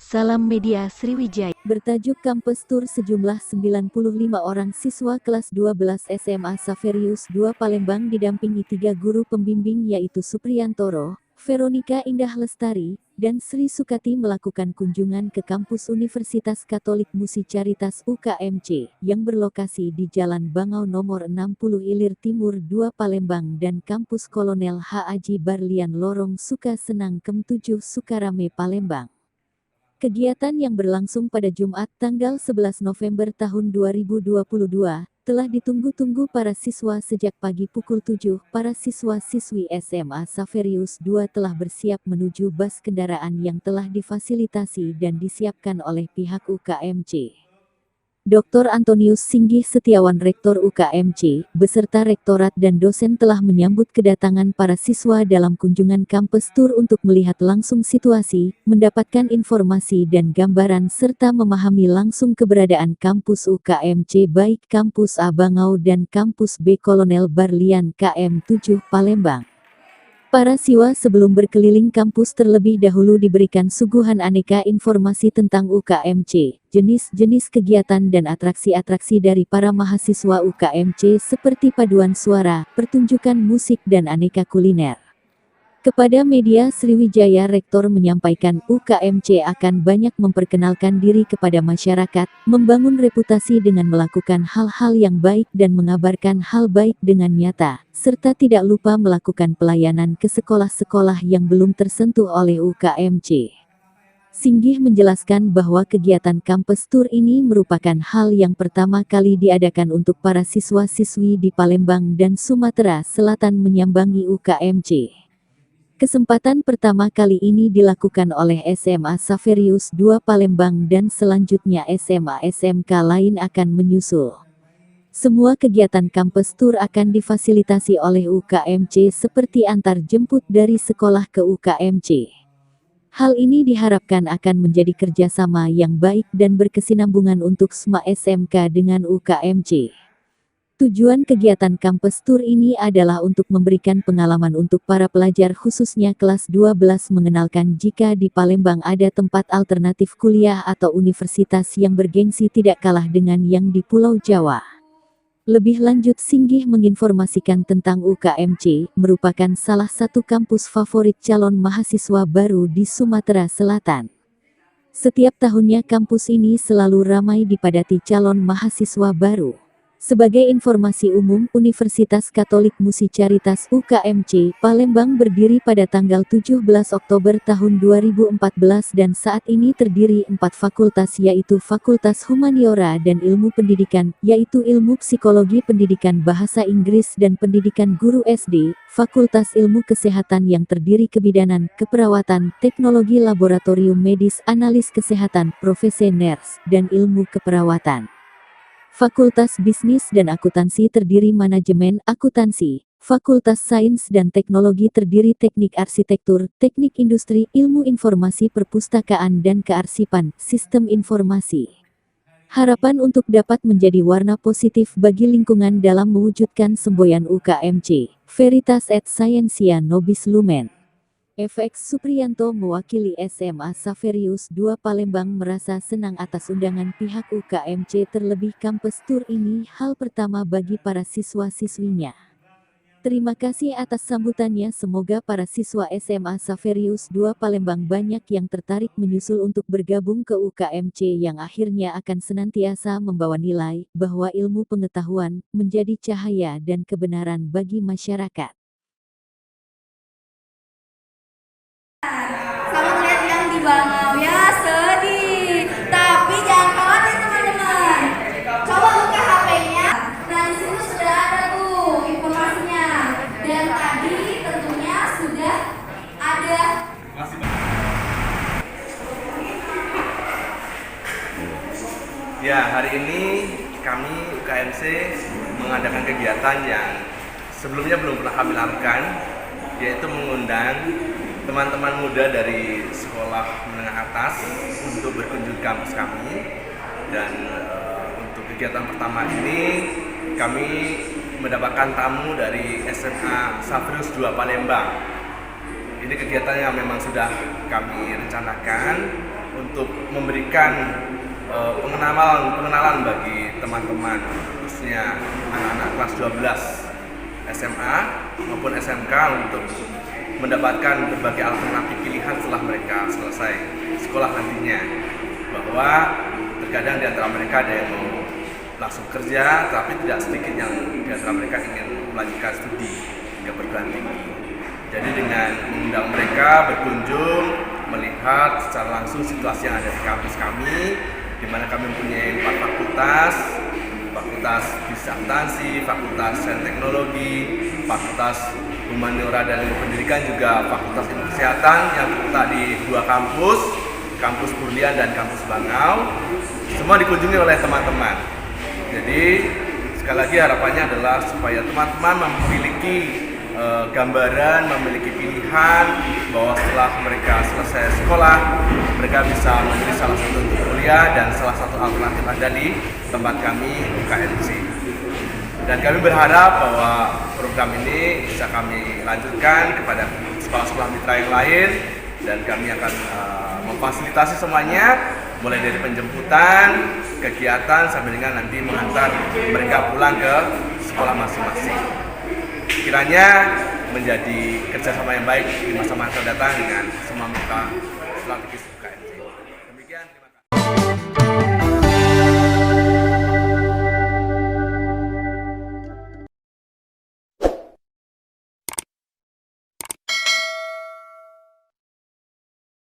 Salam Media Sriwijaya. Bertajuk Kampus Tour, sejumlah 95 orang siswa kelas 12 SMA Xaverius II Palembang didampingi 3 guru pembimbing yaitu Supriyantoro, Veronica Indah Lestari, dan Sri Sukati melakukan kunjungan ke kampus Universitas Katolik Musi Caritas UKMC yang berlokasi di Jalan Bangau nomor 60 Ilir Timur 2 Palembang dan kampus Kolonel H. Aji Barlian Lorong Sukasenang Kem 7 Sukarame Palembang. Kegiatan yang berlangsung pada Jumat tanggal 11 November tahun 2022 telah ditunggu-tunggu para siswa sejak pagi pukul 7. Para siswa-siswi SMA Xaverius II telah bersiap menuju bus kendaraan yang telah difasilitasi dan disiapkan oleh pihak UKMC. Dr. Antonius Singgih Setiawan Rektor UKMC, beserta rektorat dan dosen telah menyambut kedatangan para siswa dalam kunjungan kampus tour untuk melihat langsung situasi, mendapatkan informasi dan gambaran serta memahami langsung keberadaan kampus UKMC baik kampus A Bangau dan kampus B Kolonel Barlian KM 7 Palembang. Para siswa sebelum berkeliling kampus terlebih dahulu diberikan suguhan aneka informasi tentang UKMC, jenis-jenis kegiatan dan atraksi-atraksi dari para mahasiswa UKMC seperti paduan suara, pertunjukan musik dan aneka kuliner. Kepada media Sriwijaya, Rektor menyampaikan UKMC akan banyak memperkenalkan diri kepada masyarakat, membangun reputasi dengan melakukan hal-hal yang baik dan mengabarkan hal baik dengan nyata, serta tidak lupa melakukan pelayanan ke sekolah-sekolah yang belum tersentuh oleh UKMC. Singgih menjelaskan bahwa kegiatan kampus tour ini merupakan hal yang pertama kali diadakan untuk para siswa-siswi di Palembang dan Sumatera Selatan menyambangi UKMC. Kesempatan pertama kali ini dilakukan oleh SMA Xaverius II Palembang dan selanjutnya SMA-SMK lain akan menyusul. Semua kegiatan kampus tour akan difasilitasi oleh UKMC seperti antar jemput dari sekolah ke UKMC. Hal ini diharapkan akan menjadi kerjasama yang baik dan berkesinambungan untuk SMA SMK dengan UKMC. Tujuan kegiatan kampus tour ini adalah untuk memberikan pengalaman untuk para pelajar khususnya kelas 12 mengenalkan jika di Palembang ada tempat alternatif kuliah atau universitas yang bergengsi tidak kalah dengan yang di Pulau Jawa. Lebih lanjut, Singgih menginformasikan tentang UKMC, merupakan salah satu kampus favorit calon mahasiswa baru di Sumatera Selatan. Setiap tahunnya kampus ini selalu ramai dipadati calon mahasiswa baru. Sebagai informasi umum, Universitas Katolik Musi Caritas UKMC Palembang berdiri pada tanggal 17 Oktober tahun 2014 dan saat ini terdiri 4 fakultas yaitu Fakultas Humaniora dan Ilmu Pendidikan, yaitu Ilmu Psikologi Pendidikan Bahasa Inggris dan Pendidikan Guru SD, Fakultas Ilmu Kesehatan yang terdiri Kebidanan, Keperawatan, Teknologi Laboratorium Medis, Analis Kesehatan, Profesi Nurse, dan Ilmu Keperawatan. Fakultas Bisnis dan Akuntansi terdiri Manajemen Akuntansi, Fakultas Sains dan Teknologi terdiri Teknik Arsitektur, Teknik Industri, Ilmu Informasi Perpustakaan dan Kearsipan, Sistem Informasi. Harapan untuk dapat menjadi warna positif bagi lingkungan dalam mewujudkan semboyan UKMC, Veritas et Scientia Nobis Lumen. FX Supriyanto mewakili SMA Xaverius II Palembang merasa senang atas undangan pihak UKMC terlebih kampus tour ini hal pertama bagi para siswa-siswinya. Terima kasih atas sambutannya, semoga para siswa SMA Xaverius II Palembang banyak yang tertarik menyusul untuk bergabung ke UKMC yang akhirnya akan senantiasa membawa nilai bahwa ilmu pengetahuan menjadi cahaya dan kebenaran bagi masyarakat. Sama ngeliat yang di Bangau ya sedih, tapi jangan khawatir teman-teman. Coba buka HP-nya. Nah, di situ sudah ada tuh informasinya. Dan tadi tentunya sudah ada. Ya, hari ini kami UKMC mengadakan kegiatan yang sebelumnya belum pernah kami lakukan, yaitu mengundang teman-teman muda dari sekolah menengah atas untuk berkunjung ke kampus kami. Dan untuk kegiatan pertama ini kami mendapatkan tamu dari SMA Xaverius II Palembang. Ini kegiatan yang memang sudah kami rencanakan untuk untuk memberikan pengenalan bagi teman-teman, khususnya anak-anak kelas 12 SMA maupun SMK untuk mendapatkan berbagai alternatif pilihan setelah mereka selesai sekolah nantinya. Bahwa terkadang di antara mereka ada yang mau langsung kerja, tapi tidak sedikit yang di antara mereka ingin melanjutkan studi hingga perguruan tinggi. Jadi dengan mengundang mereka berkunjung, melihat secara langsung situasi yang ada di kampus kami, di mana kami mempunyai 4 fakultas, Fakultas Bisnis Akuntansi, Fakultas Sains Teknologi, Fakultas Humaniora dan Ilmu Pendidikan, juga Fakultas Ilmu Kesehatan yang terletak di 2 kampus, Kampus Burlian dan Kampus Bangau. Semua dikunjungi oleh teman-teman. Jadi sekali lagi harapannya adalah supaya teman-teman memiliki gambaran, memiliki pilihan bahwa setelah mereka selesai sekolah, mereka bisa memilih salah satu untuk kuliah, dan salah satu alternatif ada di tempat kami UKMC. Dan kami berharap bahwa program ini bisa kami lanjutkan kepada sekolah-sekolah mitra yang lain, dan kami akan memfasilitasi semuanya, mulai dari penjemputan, kegiatan, sampai dengan nanti mengantar mereka pulang ke sekolah masing-masing. Kiranya menjadi kerjasama yang baik di masa-masa datang dengan semua mitra strategis.